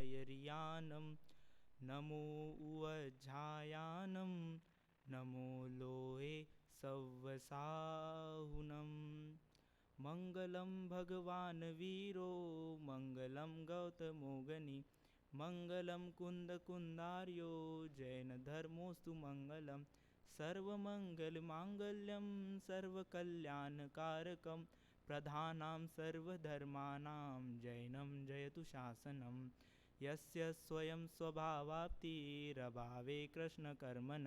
वायरियानं नमो उवज्झायानं नमो लोहे सव्वसाहुनं मङ्गलं भगवान् वीरो मङ्गलं गौतमोगनि मङ्गलं कुन्दकुन्दार्यो जैनधर्मोऽस्तु मङ्गलं सर्वमङ्गलमाङ्गल्यं सर्वकल्याणकारकं प्रधानां सर्वधर्माणां जैनं जयतु शासनं यस्य स्वयं स्वभावाप्तिरभावे कृष्णकर्मण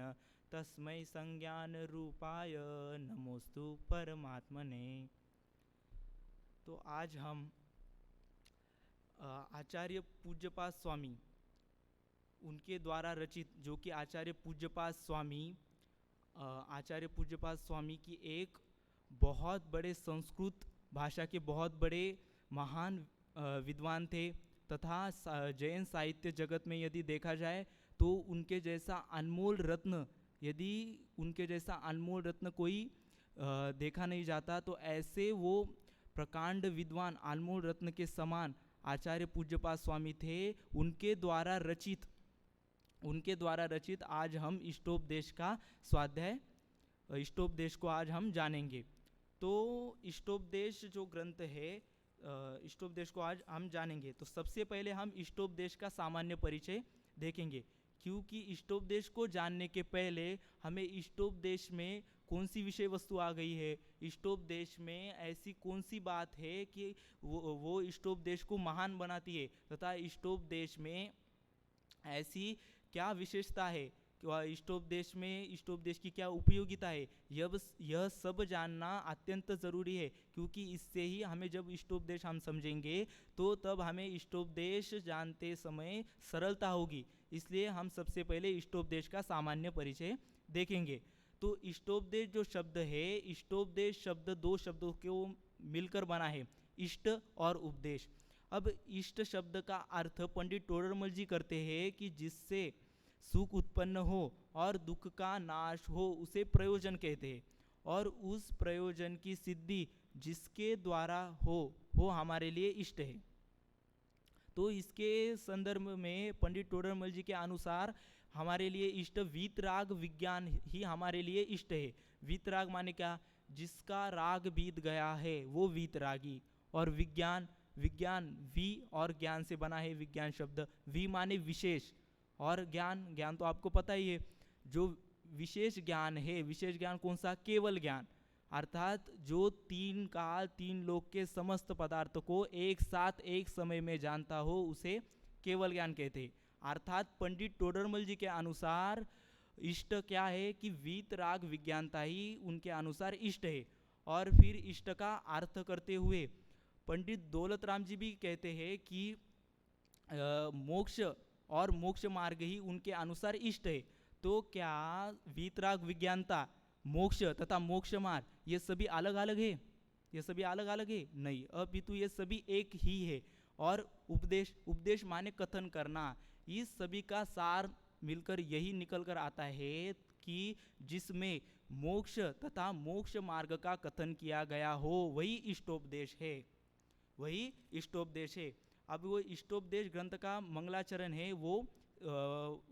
तस्मै संज्ञानरूपाय नमोस्तु परमात्मने। तो आज हम आचार्य पूज्यपाद स्वामी उनके द्वारा रचित, जो कि आचार्य पूज्यपाद स्वामी की एक बहुत बड़े संस्कृत भाषा के बहुत बड़े महान विद्वान थे तथा जैन साहित्य जगत में यदि देखा जाए तो उनके जैसा अनमोल रत्न कोई देखा नहीं जाता। तो ऐसे वो प्रकांड विद्वान अनमोल रत्न के समान आचार्य पूज्यपाद स्वामी थे। उनके द्वारा रचित आज हम इष्टोपदेश का स्वाध्याय, इष्टोपदेश को आज हम जानेंगे। तो इष्टोपदेश जो ग्रंथ है, इष्टोपदेश को आज हम जानेंगे। तो सबसे पहले हम इष्टोपदेश का सामान्य परिचय देखेंगे, क्योंकि इष्टोपदेश को जानने के पहले हमें इष्टोपदेश में कौन सी विषय वस्तु आ गई है, इष्टोपदेश में ऐसी कौन सी बात है कि वो इष्टोपदेश को महान बनाती है, तथा इष्टोपदेश में ऐसी क्या विशेषता है, इष्टोपदेश की क्या उपयोगिता है, यह सब जानना अत्यंत ज़रूरी है। क्योंकि इससे ही हमें, जब इष्टोपदेश हम समझेंगे तो तब हमें इष्टोपदेश जानते समय सरलता होगी। इसलिए हम सबसे पहले इष्टोपदेश का सामान्य परिचय देखेंगे। तो इष्टोपदेश जो शब्द है, इष्टोपदेश शब्द दो शब्दों को मिलकर बना है, इष्ट और उपदेश। अब इष्ट शब्द का अर्थ पंडित टोडरमल जी करते हैं कि जिससे सुख उत्पन्न हो और दुख का नाश हो उसे प्रयोजन कहते हैं, और उस प्रयोजन की सिद्धि जिसके द्वारा हो हमारे लिए इष्ट है। तो इसके संदर्भ में पंडित टोडरमल जी के अनुसार हमारे लिए इष्ट वीतराग विज्ञान ही हमारे लिए इष्ट है। वीतराग माने क्या? जिसका राग बीत गया है वो वीतरागी। और विज्ञान वी और ज्ञान से बना है विज्ञान शब्द। वी माने विशेष, और ज्ञान तो आपको पता ही है। जो विशेष ज्ञान है, विशेष ज्ञान कौन सा? केवल ज्ञान, अर्थात जो तीन काल तीन लोक के समस्त पदार्थ को एक साथ एक समय में जानता हो उसे केवल ज्ञान कहते हैं। अर्थात पंडित टोडरमल जी के अनुसार इष्ट क्या है कि वीतराग विज्ञानता ही उनके अनुसार इष्ट है। और फिर इष्ट का अर्थ करते हुए पंडित दौलत राम जी भी कहते हैं कि मोक्ष और मोक्ष मार्ग ही उनके अनुसार इष्ट है। तो क्या वीतराग विज्ञानता, मोक्ष तथा मोक्ष मार्ग ये सभी अलग अलग है? ये सभी अलग अलग है? नहीं, अपितु ये सभी एक ही है। और उपदेश माने कथन करना। इस सभी का सार मिलकर यही निकल कर आता है कि जिसमें मोक्ष तथा मोक्ष मार्ग का कथन किया गया हो वही इष्टोपदेश है, वही इष्टोपदेश है। अब वो इष्टोपदेश ग्रंथ का मंगलाचरण है, वो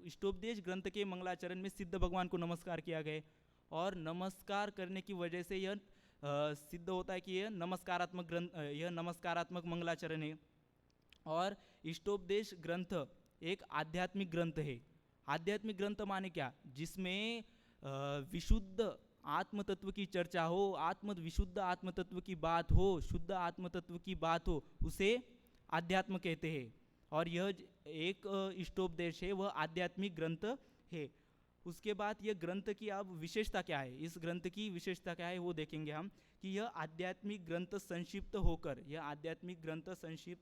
इष्टोपदेश ग्रंथ के मंगलाचरण में सिद्ध भगवान को नमस्कार किया गया, और नमस्कार करने की वजह से यह सिद्ध होता है कि यह नमस्कारात्मक मंगलाचरण है। और इष्टोपदेश ग्रंथ एक आध्यात्मिक ग्रंथ है। आध्यात्मिक ग्रंथ माने क्या? जिसमें विशुद्ध आत्म तत्व की चर्चा हो, विशुद्ध आत्म तत्व की बात हो, शुद्ध आत्म तत्व की बात हो, उसे आध्यात्म कहते हैं। और यह एक इष्टोपदेश है, वह आध्यात्मिक ग्रंथ है। उसके बाद यह ग्रंथ की अब विशेषता क्या है, इस ग्रंथ की विशेषता क्या है वो देखेंगे हम, कि यह आध्यात्मिक ग्रंथ संक्षिप्त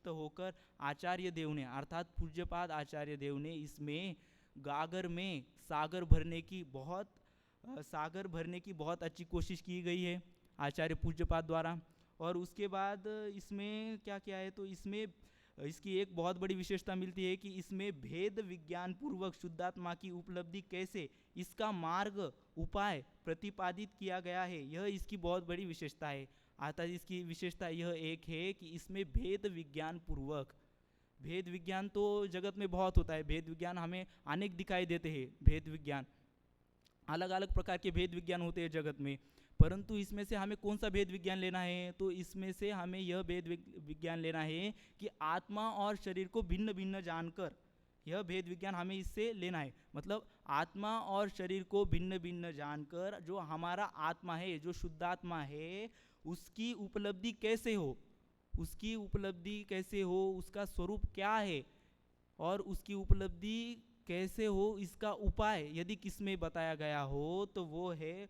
होकर आचार्य देव ने, अर्थात पूज्यपाद आचार्य देव ने इसमें गागर में सागर भरने की बहुत अच्छी कोशिश की गई है आचार्य पूज्यपाद द्वारा। और उसके बाद इसमें क्या क्या है, तो इसमें इसकी एक बहुत बड़ी विशेषता मिलती है कि इसमें भेद विज्ञान पूर्वक शुद्धात्मा की उपलब्धि कैसे, इसका मार्ग उपाय प्रतिपादित किया गया है। यह इसकी बहुत बड़ी विशेषता है। अर्थात इसकी विशेषता यह एक है कि इसमें भेद विज्ञान पूर्वक भेद विज्ञान तो जगत में बहुत होता है, भेद विज्ञान हमें अनेक दिखाई देते हैं। भेद विज्ञान, अलग अलग प्रकार के भेद विज्ञान होते हैं जगत में, परंतु इसमें से हमें कौन सा भेद विज्ञान लेना है? तो इसमें से हमें यह भेद विज्ञान लेना है कि आत्मा और शरीर को भिन्न भिन्न जानकर, यह भेद विज्ञान हमें इससे लेना है। मतलब आत्मा और शरीर को भिन्न भिन्न जानकर जो हमारा आत्मा है, जो शुद्ध आत्मा है, उसकी उपलब्धि कैसे हो, उसकी उपलब्धि कैसे हो, उसका स्वरूप क्या है और उसकी उपलब्धि कैसे हो, इसका उपाय यदि किसमें बताया गया हो तो वो है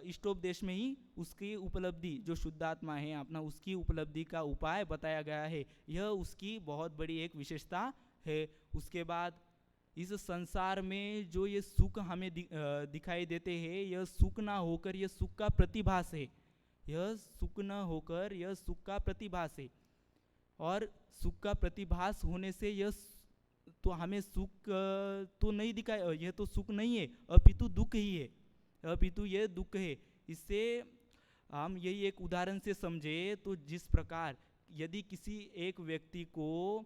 इष्टोपदेश में ही उसकी उपलब्धि, जो शुद्ध आत्मा है अपना, उसकी उपलब्धि का उपाय बताया गया है। यह उसकी बहुत बड़ी एक विशेषता है। उसके बाद इस संसार में जो ये सुख हमें दिखाई देते हैं, यह सुख ना होकर यह सुख का प्रतिभास है। यह सुख न होकर यह सुख का प्रतिभास है, और सुख का प्रतिभास होने से यह तो हमें सुख तो नहीं दिखाए, यह तो सुख नहीं है, अपितु दुख ही है, अपितु यह दुख है। इससे हम यही एक उदाहरण से समझे तो जिस प्रकार यदि किसी एक व्यक्ति को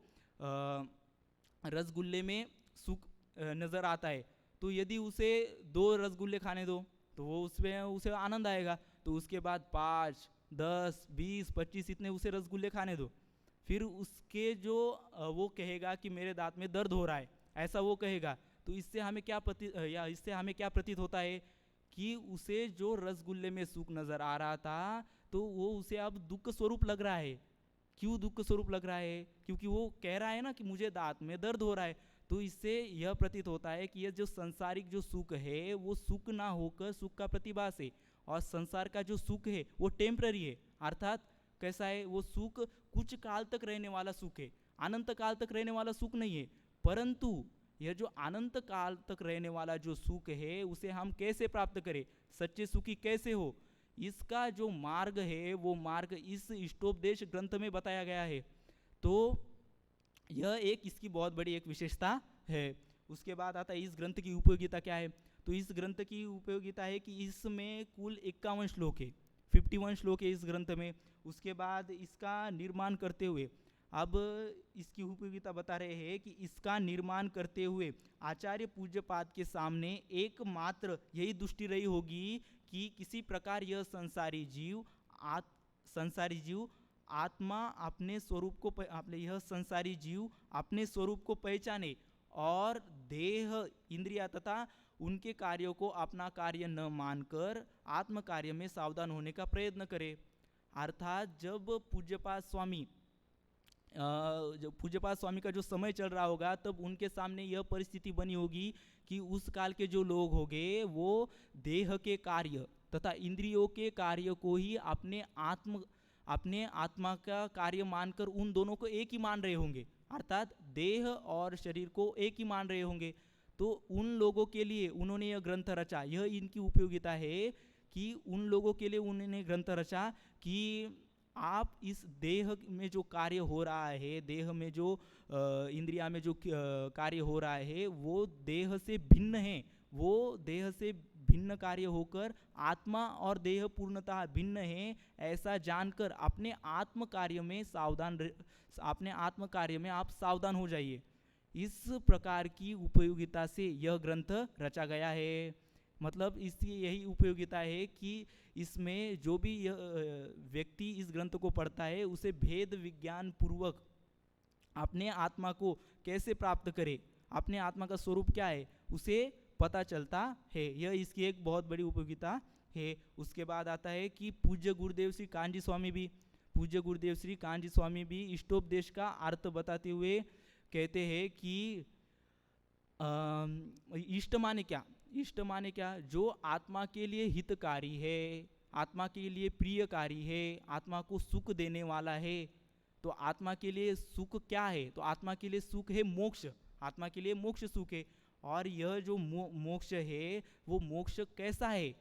रसगुल्ले में सुख नज़र आता है, तो यदि उसे 2 रसगुल्ले खाने दो तो वो उसमें उसे आनंद आएगा। तो उसके बाद 5, 10, 20, 25 इतने उसे रसगुल्ले खाने दो, फिर उसके जो वो कहेगा कि मेरे दांत में दर्द हो रहा है, ऐसा वो कहेगा। तो इससे हमें क्या प्रतीत होता है कि उसे जो रसगुल्ले में सुख नज़र आ रहा था तो वो उसे अब दुख स्वरूप लग रहा है। क्यों दुख स्वरूप लग रहा है? क्योंकि वो कह रहा है ना कि मुझे दांत में दर्द हो रहा है। तो इससे यह प्रतीत होता है कि यह जो संसारिक जो सुख है वो सुख ना होकर सुख का प्रतिभास है, और संसार का जो सुख है वो टेम्पररी है। अर्थात कैसा है? वो सुख कुछ काल तक रहने वाला सुख है, अनंत काल तक रहने वाला सुख नहीं है। परंतु यह जो अनंत काल तक रहने वाला जो सुख है उसे हम कैसे प्राप्त करें, सच्चे सुखी कैसे हो, इसका जो मार्ग है वो मार्ग इस इष्टोपदेश ग्रंथ में बताया गया है। तो यह एक इसकी बहुत बड़ी एक विशेषता है। उसके बाद आता है इस ग्रंथ की उपयोगिता क्या है। तो इस ग्रंथ की उपयोगिता है कि इसमें कुल 51 श्लोक है, 51 श्लोक है इस ग्रंथ में। उसके बाद इसका निर्माण करते हुए, अब इसकी उपयोगिता बता रहे हैं कि इसका निर्माण करते हुए आचार्य पूज्यपाद के सामने एकमात्र यही दृष्टि रही होगी कि किसी प्रकार यह संसारी जीव आत्मा अपने स्वरूप को यह संसारी जीव अपने स्वरूप को पहचाने और देह, इंद्रिया तथा उनके कार्यों को अपना कार्य न मानकर आत्म कार्य में सावधान होने का प्रयत्न करे। अर्थात जब पूज्यपाद स्वामी का जो समय चल रहा होगा तब उनके सामने यह परिस्थिति बनी होगी कि उस काल के जो लोग होंगे वो देह के कार्य तथा इंद्रियों के कार्य को ही अपने आत्मा का कार्य मानकर उन दोनों को एक ही मान रहे होंगे, अर्थात देह और शरीर को एक ही मान रहे होंगे। तो उन लोगों के लिए उन्होंने यह ग्रंथ रचा। यह इनकी उपयोगिता है कि उन लोगों के लिए उन्होंने ग्रंथ रचा कि आप इस देह में जो कार्य हो रहा है, देह में जो इंद्रिया में जो कार्य हो रहा है वो देह से भिन्न है, वो देह से भिन्न कार्य होकर आत्मा और देह पूर्णतः भिन्न है, ऐसा जानकर अपने आत्म कार्य में आप सावधान हो जाइए। इस प्रकार की उपयोगिता से यह ग्रंथ रचा गया है। मतलब इसकी यही उपयोगिता है कि इसमें जो भी व्यक्ति इस ग्रंथ को पढ़ता है उसे भेद विज्ञान पूर्वक अपने आत्मा को कैसे प्राप्त करे, अपने आत्मा का स्वरूप क्या है, उसे पता चलता है। यह इसकी एक बहुत बड़ी उपयोगिता है। उसके बाद आता है कि पूज्य गुरुदेव श्री कान्जी स्वामी भी इष्टोपदेश का अर्थ बताते हुए कहते हैं कि इष्ट माने क्या, जो आत्मा के लिए हितकारी है, आत्मा के लिए प्रियकारी है, आत्मा को सुख देने वाला है। तो आत्मा के लिए सुख क्या है? तो आत्मा के लिए सुख है मोक्ष, आत्मा के लिए मोक्ष सुख है। और यह जो मोक्ष है वो मोक्ष कैसा है,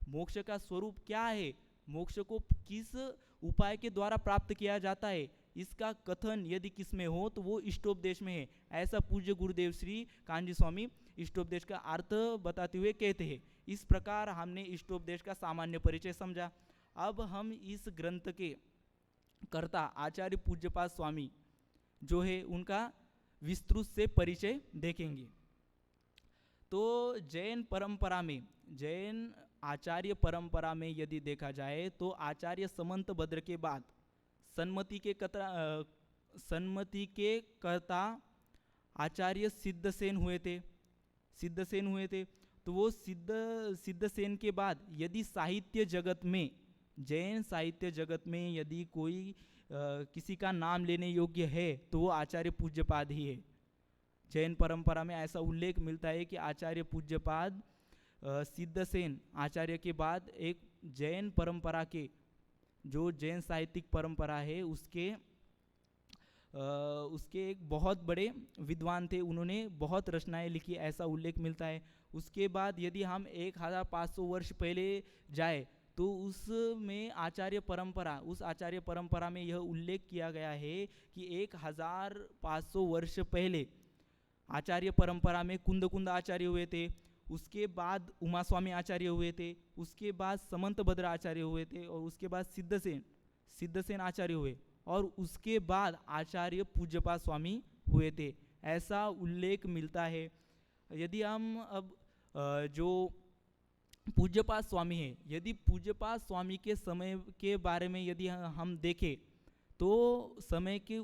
मोक्ष का स्वरूप क्या है, मोक्ष को किस उपाय के द्वारा प्राप्त किया जाता है, इसका कथन यदि किसमें हो तो वो इष्टोपदेश में है। ऐसा पूज्य गुरुदेव श्री कान्जी स्वामी इष्टोपदेश का अर्थ बताते हुए कहते हैं। इस प्रकार हमने इष्टोपदेश का सामान्य परिचय समझा। अब हम इस ग्रंथ के कर्ता आचार्य पूज्यपाद स्वामी जो है उनका विस्तृत से परिचय देखेंगे। तो जैन परंपरा में, जैन आचार्य परंपरा में यदि देखा जाए तो आचार्य समंत भद्र के बाद सन्मति के कर्ता आचार्य सिद्धसेन हुए थे। तो वो सिद्धसेन के बाद यदि साहित्य जगत में, जैन साहित्य जगत में यदि कोई किसी का नाम लेने योग्य है तो वो आचार्य पूज्यपाद ही है। जैन परंपरा में ऐसा उल्लेख मिलता है कि आचार्य पूज्यपाद सिद्धसेन आचार्य के बाद एक जैन परंपरा के, जो जैन साहित्यिक परंपरा है उसके एक बहुत बड़े विद्वान थे, उन्होंने बहुत रचनाएं लिखी, ऐसा उल्लेख मिलता है। उसके बाद यदि हम 1500 वर्ष पहले जाए तो उसमें उस आचार्य परंपरा में यह उल्लेख किया गया है कि 1500 वर्ष पहले आचार्य परंपरा में कुंद आचार्य हुए थे, उसके बाद उमा स्वामी आचार्य हुए थे, उसके बाद समंत भद्र आचार्य हुए थे, और उसके बाद सिद्धसेन आचार्य हुए, और उसके बाद आचार्य पूज्यपाद स्वामी हुए थे, ऐसा उल्लेख मिलता है। यदि हम अब जो पूज्यपाद स्वामी है, यदि पूज्यपाद स्वामी के समय के बारे में यदि हम देखें तो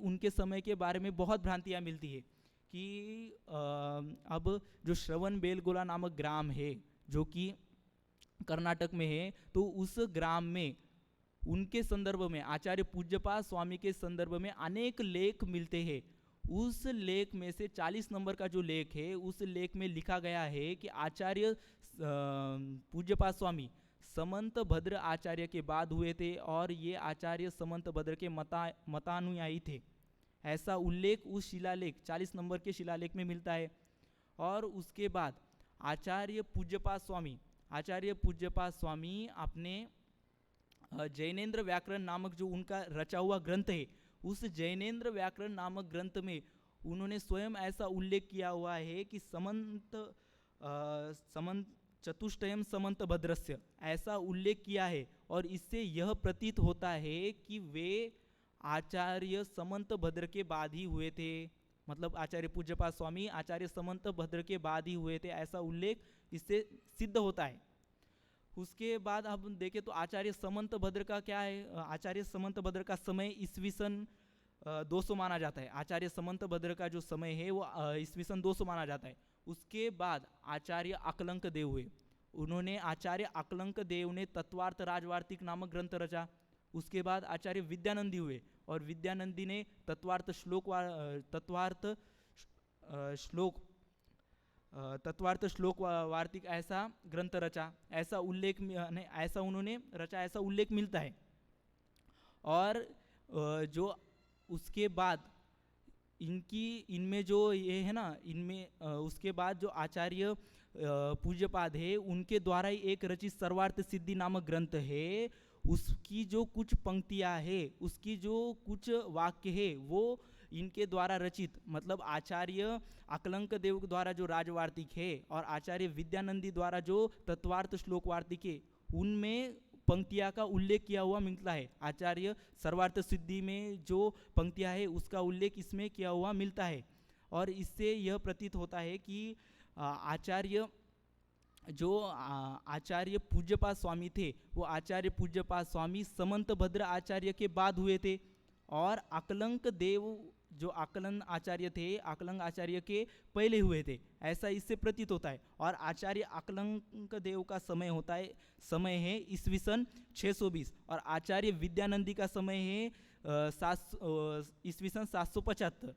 उनके समय के बारे में बहुत भ्रांतियाँ मिलती है कि अब जो श्रवण बेलगोला नामक ग्राम है जो कि कर्नाटक में है, तो उस ग्राम में उनके संदर्भ में आचार्य पूज्यपाद स्वामी के संदर्भ में अनेक लेख मिलते हैं। उस लेख में से 40 नंबर का जो लेख है, उस लेख में लिखा गया है कि आचार्य पूज्यपाद स्वामी समंत भद्र आचार्य के बाद हुए थे और ये आचार्य समंत भद्र के मतानुयायी थे, ऐसा उल्लेख उस शिलालेख 40 नंबर के शिलालेख में मिलता है। और उसके बाद आचार्य पूज्यपाद स्वामी अपने जैनेन्द्र व्याकरण नामक जो उनका रचा हुआ ग्रंथ है, उस जैनेन्द्र व्याकरण नामक ग्रंथ में उन्होंने स्वयं ऐसा उल्लेख किया हुआ है कि समंत चतुष्टयम समंत भद्रस्य, ऐसा उल्लेख किया है। और इससे यह प्रतीत होता है कि वे आचार्य समंत भद्र के बाद ही हुए थे, मतलब आचार्य पूज्यपाद स्वामी आचार्य समंत भद्र के बाद ही हुए थे, ऐसा उल्लेख इससे सिद्ध होता है। उसके बाद हम देखें तो आचार्य समंत भद्र का क्या है, आचार्य समंत भद्र का समय ईस्वी सन 200 माना जाता है। आचार्य समंत भद्र का जो समय है वो ईस्वी सन 200 माना जाता है। उसके बाद आचार्य अकलंक देव हुए, उन्होंने आचार्य अकलंक देव ने तत्वार्थ राजवार्तिक नामक ग्रंथ रचा। उसके बाद आचार्य विद्यानंदी हुए और विद्यानंदी ने तत्वार्थ श्लोक वार्तिक ऐसा ग्रंथ रचा, ऐसा उन्होंने रचा, ऐसा उल्लेख मिलता है। और जो उसके बाद इनमें जो ये है ना, इनमें उसके बाद जो आचार्य पूज्यपाद है उनके द्वारा ही एक रचित सर्वार्थ सिद्धि नामक ग्रंथ है, उसकी जो कुछ पंक्तियां है, उसकी जो कुछ वाक्य है वो इनके द्वारा रचित, मतलब आचार्य अकलंक देव द्वारा जो राजवार्तिक है और आचार्य विद्यानंदी द्वारा जो तत्वार्थ श्लोक वार्तिक है, उनमें पंक्तियां का उल्लेख किया हुआ मिलता है। आचार्य सर्वार्थ सिद्धि में जो पंक्तियां है उसका उल्लेख इसमें किया हुआ मिलता है। और इससे यह प्रतीत होता है कि आचार्य पूज्यपाद स्वामी थे, वो आचार्य पूज्यपाद स्वामी समंत भद्र आचार्य के बाद हुए थे, और अकलंक देव जो आकलन आचार्य थे, आकलंक आचार्य के पहले हुए थे, ऐसा इससे प्रतीत होता है। और आचार्य अकलंक देव का समय है ईस्वी सन 620 और आचार्य विद्यानंदी का समय है ईस्वी सन 775।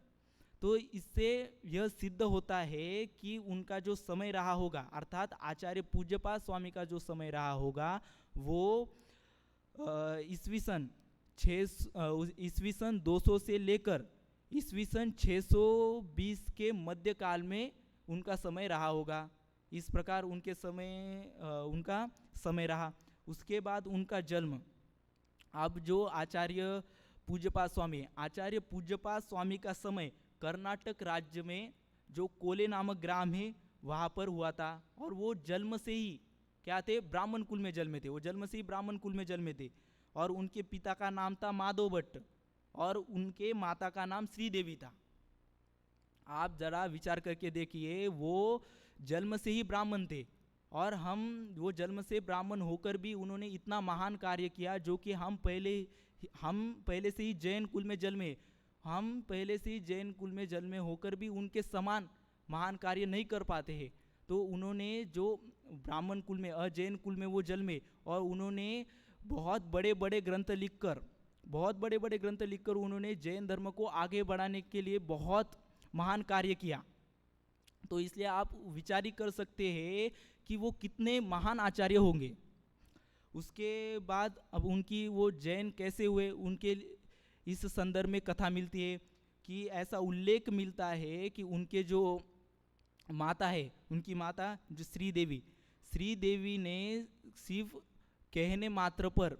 तो इससे यह सिद्ध होता है कि उनका जो समय रहा होगा, अर्थात आचार्य पूज्यपाद स्वामी का जो समय रहा होगा वो ईस्वी सन 200 से लेकर ईस्वी सन 620 के मध्य काल में उनका समय रहा होगा। इस प्रकार उनका समय रहा। उसके बाद उनका जन्म, अब जो आचार्य पूज्यपाद स्वामी का समय कर्नाटक राज्य में जो कोले नामक ग्राम है वहाँ पर हुआ था, और वो जन्म से ही क्या थे, ब्राह्मण कुल में जन्मे थे, और उनके पिता का नाम था माधव भट्ट। और उनके माता का नाम श्रीदेवी था। आप जरा विचार करके देखिए, वो जन्म से ही ब्राह्मण थे और वो जन्म से ब्राह्मण होकर भी उन्होंने इतना महान कार्य किया, जो कि हम पहले से ही जैन कुल में जन्मे, हम पहले से ही जैन कुल में जन्मे होकर भी उनके समान महान कार्य नहीं कर पाते हैं। तो उन्होंने जो ब्राह्मण कुल में, अजैन कुल में वो जन्मे, और उन्होंने बहुत बड़े बड़े ग्रंथ लिखकर उन्होंने जैन धर्म को आगे बढ़ाने के लिए बहुत महान कार्य किया। तो इसलिए आप विचार ही कर सकते हैं कि वो कितने महान आचार्य होंगे। उसके बाद अब उनकी वो जैन कैसे हुए, उनके इस संदर्भ में कथा मिलती है कि ऐसा उल्लेख मिलता है कि उनके जो माता है, उनकी माता जो श्रीदेवी ने सिर्फ कहने मात्र पर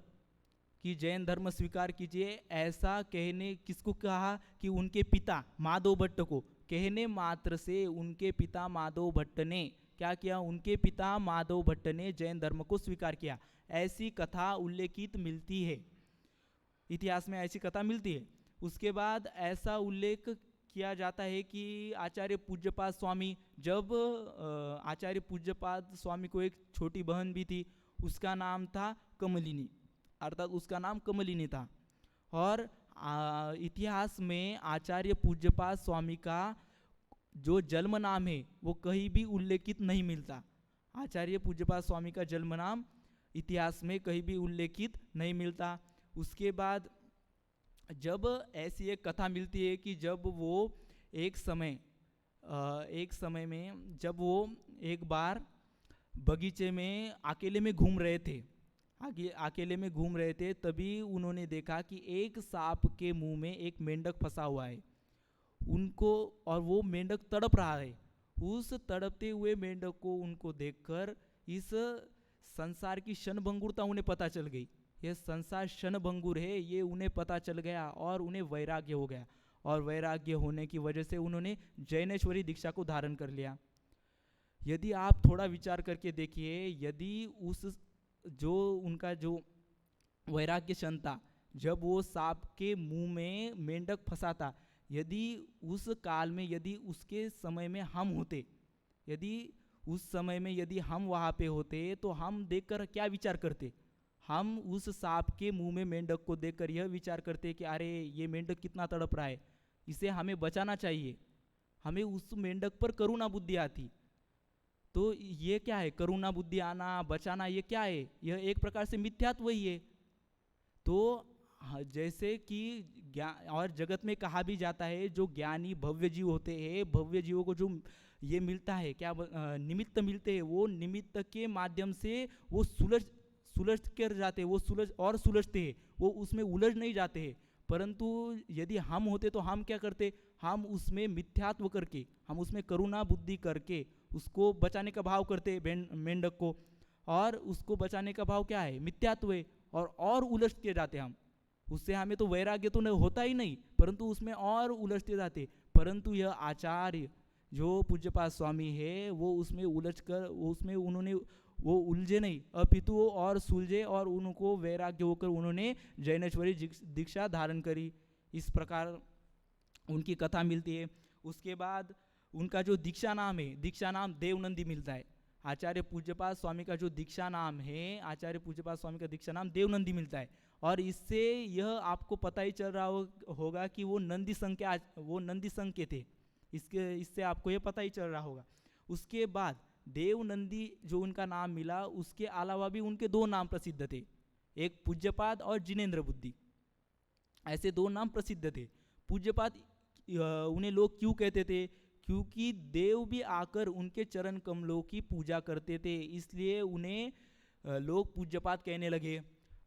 कि जैन धर्म स्वीकार कीजिए, ऐसा कहने किसको कहा कि उनके पिता माधव भट्ट को, कहने मात्र से उनके पिता माधव भट्ट ने क्या किया, उनके पिता माधव भट्ट ने जैन धर्म को स्वीकार किया। ऐसी कथा उल्लेखित मिलती है, इतिहास में ऐसी कथा मिलती है। उसके बाद ऐसा उल्लेख किया जाता है कि आचार्य पूज्यपाद स्वामी, जब आचार्य पूज्यपाद स्वामी को एक छोटी बहन भी थी, उसका नाम था कमलिनी, अर्थात उसका नाम कमलिनी था। और इतिहास में आचार्य पूज्यपाद स्वामी का जो जन्म नाम है वो कहीं भी उल्लेखित नहीं मिलता। आचार्य पूज्यपाद स्वामी का जन्म नाम इतिहास में कहीं भी उल्लेखित नहीं मिलता। उसके बाद जब ऐसी एक कथा मिलती है कि जब वो एक समय में जब वो एक बार बगीचे में अकेले में घूम रहे थे, तभी उन्होंने देखा कि एक सांप के मुंह में एक मेंढक फंसा हुआ है उनको, और वो मेंढक तड़प रहा है। उस तड़पते हुए मेंढक को उनको देखकर इस संसार की क्षणभंगुरता उन्हें पता चल गई। ये संसार क्षणभंगुर है, ये उन्हें पता चल गया और उन्हें वैराग्य हो गया, और वैराग्य होने की वजह से उन्होंने जैनेश्वरी दीक्षा को धारण कर लिया। यदि आप थोड़ा विचार करके देखिए, यदि उनका जो वैराग्य क्षण था, जब वो सांप के मुंह में मेंढक फंसा था, यदि उस काल में, यदि उसके समय में हम होते, यदि हम वहाँ पे होते, तो हम देखकर क्या विचार करते? हम उस सांप के मुंह में मेंढक को देखकर यह विचार करते कि अरे ये मेंढक कितना तड़प रहा है, इसे हमें बचाना चाहिए। हमें उस मेंढक पर करुणा बुद्धि आती। तो ये क्या है, करुणा बुद्धि आना, बचाना, ये क्या है? यह एक प्रकार से मिथ्यात्व ही है। तो जैसे कि और जगत में कहा भी जाता है, जो ज्ञानी भव्य जीव होते हैं, भव्य जीवों को जो ये मिलता है, क्या निमित्त मिलते हैं, वो निमित्त के माध्यम से वो सुलझ कर जाते हैं, वो सुलझते हैं, वो उसमें उलझ नहीं जाते हैं। परंतु यदि हम होते तो हम क्या करते? हम उसमें मिथ्यात्व करके, हम उसमें करुणा बुद्धि करके उसको बचाने का भाव करते मेंढक को, और उसको बचाने का भाव क्या है? मिथ्यात्व है, और उलझते जाते हम उससे। हमें तो वैराग्य तो नहीं होता ही नहीं, परंतु उसमें और उलझते जाते। परंतु यह आचार्य जो पूज्यपाद स्वामी है, वो उसमें उन्होंने वो उलझे नहीं, अपितु और सुलझे, और उनको वैराग्य होकर उन्होंने जैनेश्वरी दीक्षा धारण करी। इस प्रकार उनकी कथा मिलती है। उसके बाद उनका जो दीक्षा नाम है, दीक्षा नाम देवनंदी मिलता है। आचार्य पूज्यपाद स्वामी का जो दीक्षा नाम है, आचार्य पूज्यपाद स्वामी का दीक्षा नाम देवनंदी मिलता है। और इससे यह आपको पता ही चल रहा होगा कि वो नंदी संघ के थे। इससे आपको ये पता ही चल रहा होगा। उसके बाद देवनंदी जो उनका नाम मिला, उसके अलावा भी उनके दो नाम प्रसिद्ध थे, एक पूज्यपाद और जिनेंद्र बुद्धि। ऐसे दो नाम प्रसिद्ध थे। पूज्यपाद उन्हें लोग क्यों कहते थे? क्योंकि देव भी आकर उनके चरण कमलों की पूजा करते थे, इसलिए उन्हें लोग पूज्यपाद कहने लगे।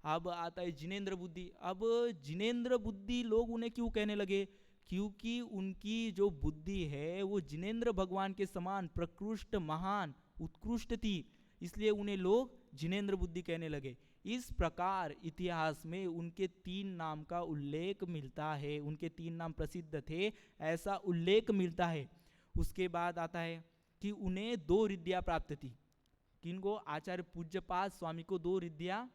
अब आता है जिनेंद्र बुद्धि। अब जिनेंद्र बुद्धि लोग उन्हें क्यों कहने लगे? क्योंकि उनकी जो बुद्धि है वो जिनेंद्र भगवान के समान प्रकृष्ट, महान, उत्कृष्ट थी, इसलिए उन्हें लोग जिनेंद्र बुद्धि कहने लगे। इस प्रकार इतिहास में उनके 3 नाम का उल्लेख मिलता है, उनके 3 नाम प्रसिद्ध थे, ऐसा उल्लेख मिलता है। उसके बाद आता है कि उन्हें 2 रिद्धियाँ प्राप्त थी। किनको? आचार्य पूज्यपाद स्वामी को 2 रिद्धियाँ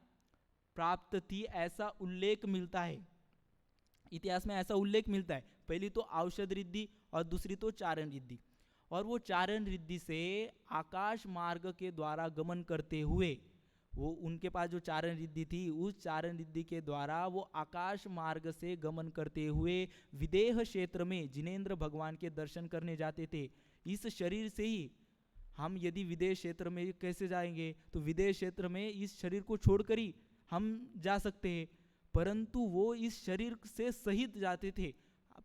प्राप्त थी, ऐसा उल्लेख मिलता है। इतिहास में ऐसा उल्लेख मिलता है। पहली तो औषध रिद्धि और दूसरी तो चारण रिद्धि। और वो चारण रिद्धि से आकाश मार्ग के द्वारा गमन करते हुए, वो उनके पास जो चारण रिद्धि थी, उस चारण रिद्धि के द्वारा वो आकाश मार्ग से गमन करते हुए विदेह क्षेत्र में जिनेंद्र भगवान के दर्शन करने जाते थे। इस शरीर से ही हम यदि विदेश क्षेत्र में कैसे जाएंगे, तो विदेश क्षेत्र में इस शरीर को छोड़कर ही हम जा सकते हैं, परंतु वो इस शरीर से सहित जाते थे।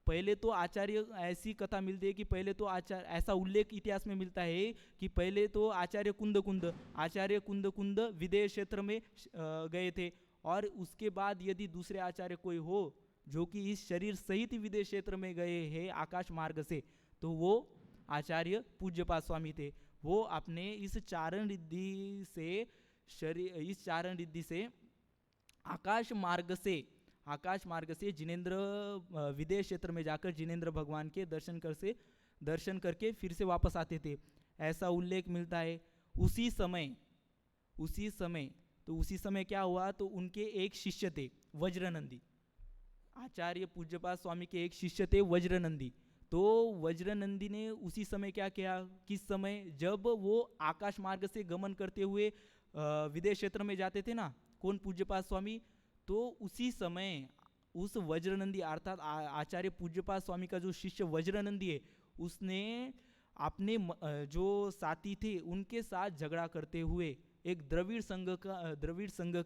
पहले तो आचार्य, ऐसी कथा मिलती है कि पहले तो आचार्य, ऐसा उल्लेख इतिहास में मिलता है कि पहले तो आचार्य कुंद विदेश क्षेत्र में गए थे, और उसके बाद यदि दूसरे आचार्य कोई हो जो कि इस शरीर सहित विदेश क्षेत्र में गए हैं आकाश मार्ग से, तो वो आचार्य पूज्यपाद स्वामी थे। वो अपने इस चारण रिद्धि से आकाश मार्ग से जिनेंद्र विदेश क्षेत्र में जाकर जिनेंद्र भगवान के दर्शन करके फिर से वापस आते थे, ऐसा उल्लेख मिलता है। उसी समय क्या हुआ, तो उनके एक शिष्य थे वज्रनंदी, आचार्य पूज्यपाद स्वामी के एक शिष्य थे वज्रनंदी। तो वज्रनंदी ने उसी समय क्या किया, किस समय, जब वो आकाश मार्ग से गमन करते हुए विदेश क्षेत्र में जाते थे ना, कौन, पूज्यपाद स्वामी, तो उसी समय उस वज्रनंदी अर्थात आचार्य पूज्यपाद स्वामी का जो शिष्य वज्रनंदी है, उसने अपने जो साथी थे उनके साथ झगड़ा करते हुए एक द्रविड़ संघ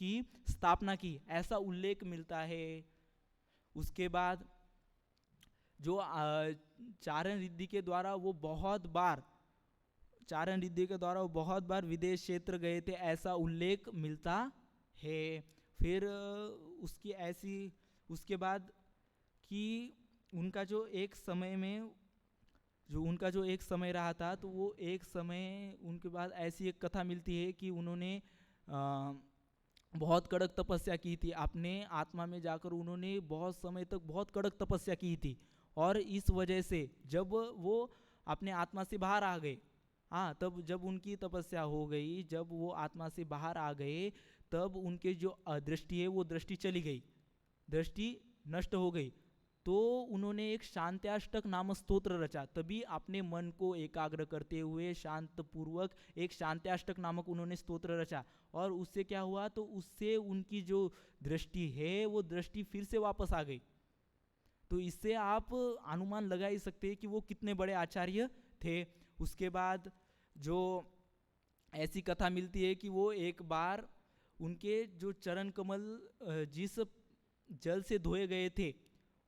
की स्थापना की, ऐसा उल्लेख मिलता है। उसके बाद जो चारण रिद्धि के द्वारा वो बहुत बार विदेश क्षेत्र गए थे, ऐसा उल्लेख मिलता है। फिर उसके बाद कि उनका जो एक समय रहा था, तो वो एक समय उनके बाद ऐसी एक कथा मिलती है कि उन्होंने बहुत कड़क तपस्या की थी, अपने आत्मा में जाकर उन्होंने बहुत समय तक बहुत कड़क तपस्या की थी, और इस वजह से जब वो अपने आत्मा से बाहर आ गए, तब जब उनकी तपस्या हो गई, जब वो आत्मा से बाहर आ गए, तब उनके जो दृष्टि है वो दृष्टि चली गई, दृष्टि नष्ट हो गई। तो उन्होंने एक शांत्याष्टक नाम स्तोत्र रचा, तभी अपने मन को एकाग्र करते हुए शांत पूर्वक एक शांत्याष्टक नामक उन्होंने स्तोत्र रचा, और उससे क्या हुआ, तो उससे उनकी जो दृष्टि है वो दृष्टि फिर से वापस आ गई। तो इससे आप अनुमान लगा ही सकते हैं कि वो कितने बड़े आचार्य थे। उसके बाद जो ऐसी कथा मिलती है कि वो एक बार उनके जो चरण कमल जिस जल से धोए गए थे,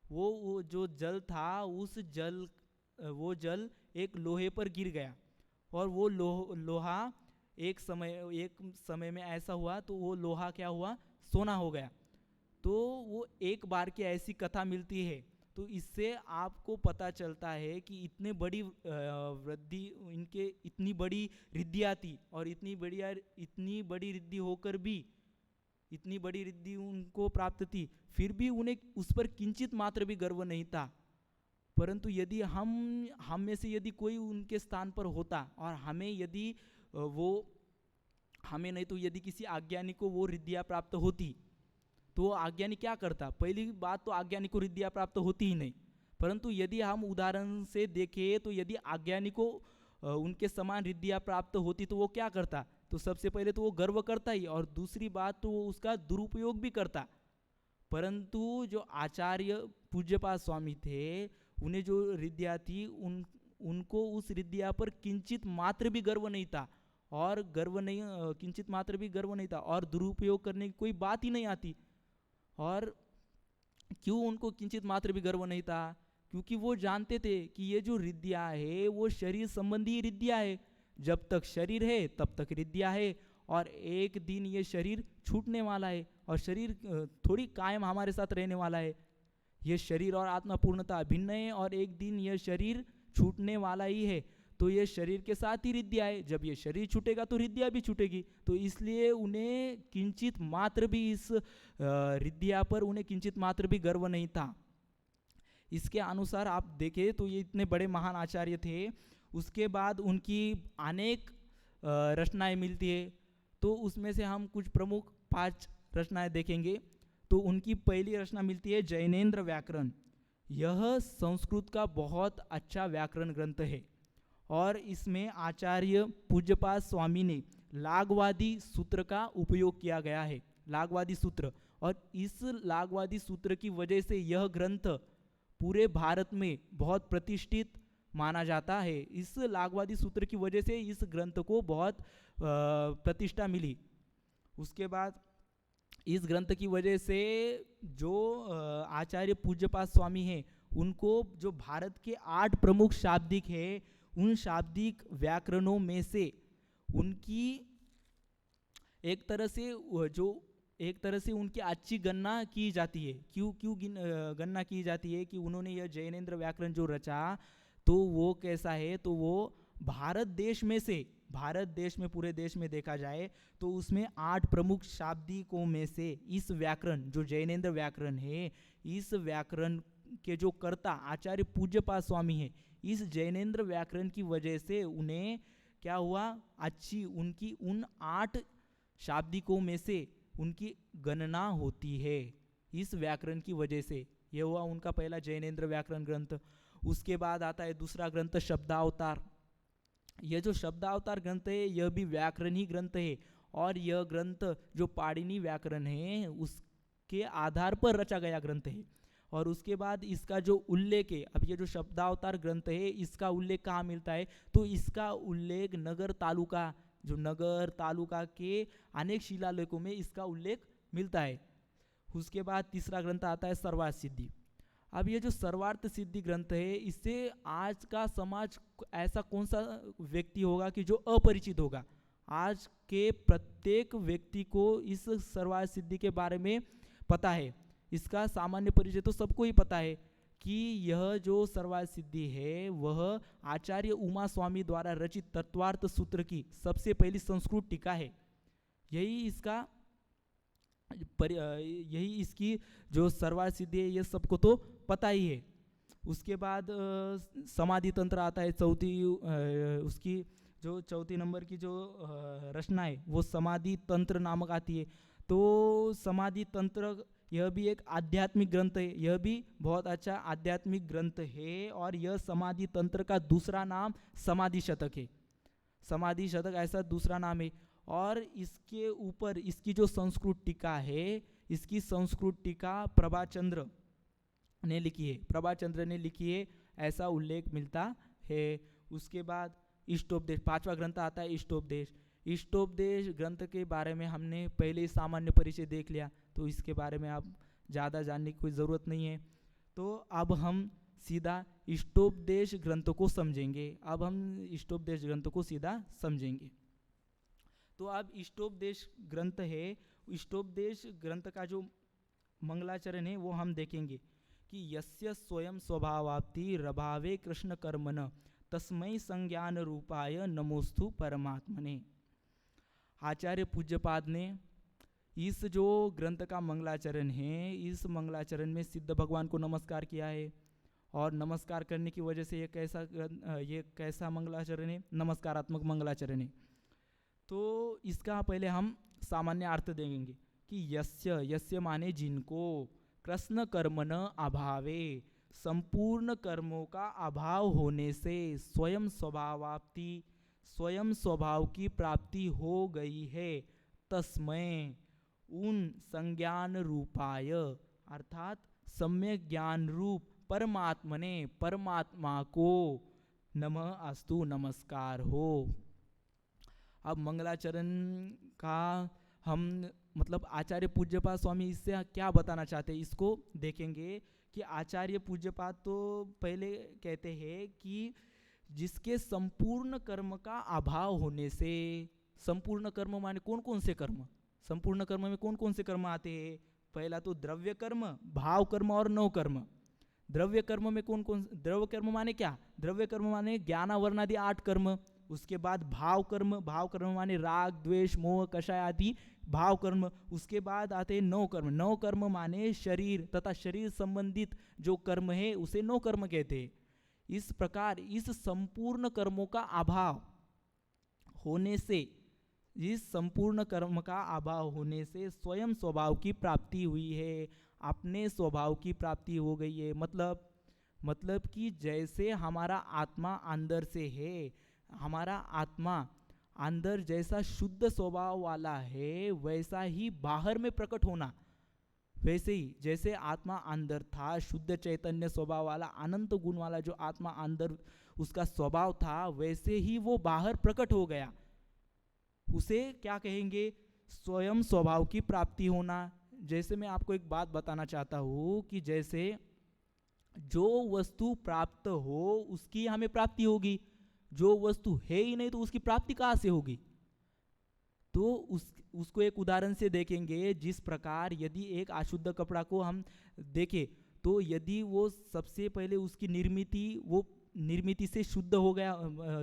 वो जो जल था, वो जल एक लोहे पर गिर गया, और वो लोहा एक समय में ऐसा हुआ, तो वो लोहा क्या हुआ, सोना हो गया। तो वो एक बार की ऐसी कथा मिलती है। तो इससे आपको पता चलता है कि इतने बड़ी वृद्धि, इनके इतनी बड़ी रिद्धियाँ थी, और इतनी बड़ी रिद्धि होकर भी, इतनी बड़ी रिद्धि उनको प्राप्त थी, फिर भी उन्हें उस पर किंचित मात्र भी गर्व नहीं था। परंतु यदि हम में से यदि कोई उनके स्थान पर होता, और हमें नहीं तो यदि किसी आज्ञानी को वो रिद्धियाँ प्राप्त होती, तो आज्ञानी क्या करता, पहली बात तो आज्ञानी को रिद्धियाँ प्राप्त होती ही नहीं। परंतु यदि हम उदाहरण से देखें, तो यदि आज्ञानी को उनके समान रिद्धियाँ प्राप्त होती, तो वो क्या करता, तो सबसे पहले तो वो गर्व करता ही, और दूसरी बात तो वो उसका दुरुपयोग भी करता। परंतु जो आचार्य पूज्यपाद स्वामी थे, उन्हें जो रिद्धियाँ थी, उनको उस रिद्धियाँ पर किंचित मात्र भी गर्व नहीं था, और दुरुपयोग करने की कोई बात ही नहीं आती। और क्यों उनको किंचित मात्र भी गर्व नहीं था, क्योंकि वो जानते थे कि ये जो रिद्धियाँ है वो शरीर संबंधी रिद्धियाँ है, जब तक शरीर है तब तक रिद्धियाँ है, और एक दिन ये शरीर छूटने वाला है, और शरीर थोड़ी कायम हमारे साथ रहने वाला है। ये शरीर और आत्मा पूर्णतः भिन्न है, और एक दिन ये शरीर छूटने वाला ही है। तो ये शरीर के साथ ही रिद्धियाँ है, जब ये शरीर छूटेगा तो रिद्धियाँ भी छूटेगी। तो इसलिए उन्हें किंचित मात्र भी इस रिद्धियाँ पर उन्हें किंचित मात्र भी गर्व नहीं था। इसके अनुसार आप देखें तो ये इतने बड़े महान आचार्य थे। उसके बाद उनकी अनेक रचनाएं मिलती है, तो उसमें से हम कुछ प्रमुख 5 रचनाएं देखेंगे। तो उनकी पहली रचना मिलती है जैनेन्द्र व्याकरण। यह संस्कृत का बहुत अच्छा व्याकरण ग्रंथ है और इसमें आचार्य पूज्यपाद स्वामी ने लाघवादी सूत्र का उपयोग किया गया है, लाघवादी सूत्र। और इस लाघवादी सूत्र की वजह से यह ग्रंथ पूरे भारत में बहुत प्रतिष्ठित माना जाता है। इस लाघवादी सूत्र की वजह से इस ग्रंथ को बहुत प्रतिष्ठा मिली। उसके बाद इस ग्रंथ की वजह से जो आचार्य पूज्यपाद स्वामी हैं, उनको जो भारत के 8 प्रमुख शाब्दिक है, उन शाब्दिक व्याकरणों में से उनकी एक तरह से उनकी अच्छी गणना की जाती है। क्यों गणना की जाती है कि उन्होंने यह जैनेन्द्र व्याकरण जो रचा, तो वो कैसा है, तो वो भारत देश में पूरे देश में देखा जाए तो उसमें 8 प्रमुख शाब्दिकों में से इस व्याकरण जो जैनेन्द्र व्याकरण है, इस व्याकरण के जो कर्ता आचार्य पूज्यपाद स्वामी है, इस जैनेन्द्र व्याकरण की वजह से उन्हें क्या हुआ, अच्छी उनकी उन 8 शाब्दिकों में से उनकी गणना होती है इस व्याकरण की वजह से। यह हुआ उनका पहला जैनेन्द्र व्याकरण ग्रंथ। उसके बाद आता है दूसरा ग्रंथ शब्दावतार। यह जो शब्दावतार ग्रंथ है, यह भी व्याकरण ही ग्रंथ है और यह ग्रंथ जो पाणिनि व्याकरण है उसके आधार पर रचा गया ग्रंथ है। और उसके बाद इसका जो उल्लेख है, अब ये जो शब्दावतार ग्रंथ है, इसका उल्लेख कहाँ मिलता है, तो इसका उल्लेख नगर तालुका के अनेक शिलालेखों में इसका उल्लेख मिलता है। उसके बाद तीसरा ग्रंथ आता है सर्वार्थ सिद्धि। अब ये जो सर्वार्थ सिद्धि ग्रंथ है, इससे आज का समाज ऐसा कौन सा व्यक्ति होगा कि जो अपरिचित होगा। आज के प्रत्येक व्यक्ति को इस सर्वार्थ सिद्धि के बारे में पता है। इसका सामान्य परिचय तो सबको ही पता है कि यह जो सर्वार्थ सिद्धि है वह आचार्य उमा स्वामी द्वारा रचित तत्वार्थ सूत्र की सबसे पहली संस्कृत टीका है। यही इसकी जो सर्वार्थ सिद्धि है, ये सबको तो पता ही है। उसके बाद समाधि तंत्र आता है, उसकी जो चौथी नंबर की जो रचना है वो समाधि तंत्र नामक आती है। तो समाधि तंत्र यह भी एक आध्यात्मिक ग्रंथ है, यह भी बहुत अच्छा आध्यात्मिक ग्रंथ है। और यह समाधि तंत्र का दूसरा नाम समाधि शतक है, समाधि शतक ऐसा दूसरा नाम है। और इसके ऊपर इसकी जो संस्कृत टीका है, इसकी संस्कृत टीका प्रभाचंद्र ने लिखी है, ऐसा उल्लेख मिलता है। उसके बाद इष्टोपदेश, 5वां ग्रंथ आता है इष्टोपदेश। इष्टोपदेश ग्रंथ के बारे में हमने पहले ही सामान्य परिचय देख लिया, तो इसके बारे में आप ज़्यादा जानने की कोई ज़रूरत नहीं है। तो अब हम सीधा इष्टोपदेश ग्रंथ को समझेंगे। तो अब इष्टोपदेश ग्रंथ है, इष्टोपदेश ग्रंथ का जो मंगलाचरण है वो हम देखेंगे कि यस्य स्वयं स्वभावाप्ति रभावे कृष्ण कर्मण तस्मै संज्ञान रूपाय नमोस्तु परमात्मने। आचार्य पूज्यपाद ने इस जो ग्रंथ का मंगलाचरण है, इस मंगलाचरण में सिद्ध भगवान को नमस्कार किया है। और नमस्कार करने की वजह से ये कैसा मंगलाचरण है, नमस्कारात्मक मंगलाचरण है। तो इसका पहले हम सामान्य अर्थ देंगे कि यस्य माने जिनको, कृष्ण कर्मण अभावे, संपूर्ण कर्मों का अभाव होने से स्वयं स्वभाव की प्राप्ति हो गई है, तस्मै उन संज्ञान रूपाय अर्थात सम्यक ज्ञान रूप परमात्मा को नमः अस्तु, नमस्कार हो। अब मंगलाचरण का हम आचार्य पूज्यपाद स्वामी इससे क्या बताना चाहते हैं, इसको देखेंगे कि आचार्य पूज्यपाद तो पहले कहते हैं कि जिसके संपूर्ण कर्म का अभाव होने से, संपूर्ण कर्म माने कौन कौन से कर्म, संपूर्ण कर्म में कौन कौन से कर्म आते हैं, पहला तो द्रव्य कर्म, भाव कर्म और नव कर्म। द्रव्य कर्म में द्रव्य कर्म माने क्या, द्रव्य कर्म माने ज्ञानावरणादि 8 कर्म। उसके बाद भाव कर्म माने राग द्वेष मोह कषाय आदि भाव कर्म। उसके बाद आते हैं नव कर्म माने शरीर तथा शरीर संबंधित जो कर्म है उसे नव कर्म कहते हैं। इस प्रकार इस संपूर्ण कर्मों का अभाव होने से इस संपूर्ण कर्म का अभाव होने से स्वयं स्वभाव की प्राप्ति हुई है, अपने स्वभाव की प्राप्ति हो गई है। मतलब कि जैसे हमारा आत्मा अंदर से है, हमारा आत्मा अंदर जैसा शुद्ध स्वभाव वाला है, वैसा ही बाहर में प्रकट होना। वैसे ही जैसे आत्मा अंदर था शुद्ध चैतन्य स्वभाव वाला, अनंत गुण वाला जो आत्मा अंदर उसका स्वभाव था, वैसे ही वो बाहर प्रकट हो गया। उसे क्या कहेंगे? स्वयं स्वभाव की प्राप्ति होना। जैसे मैं आपको एक बात बताना चाहता हूँ कि जैसे जो वस्तु प्राप्त हो उसकी हमें प्राप्ति होगी, जो वस्तु है ही नहीं तो उसकी प्राप्ति कहाँ से होगी? तो उसको एक उदाहरण से देखेंगे। जिस प्रकार यदि एक अशुद्ध कपड़ा को हम देखें तो यदि वो सबसे पहले उसकी निर्मिति से शुद्ध हो गया,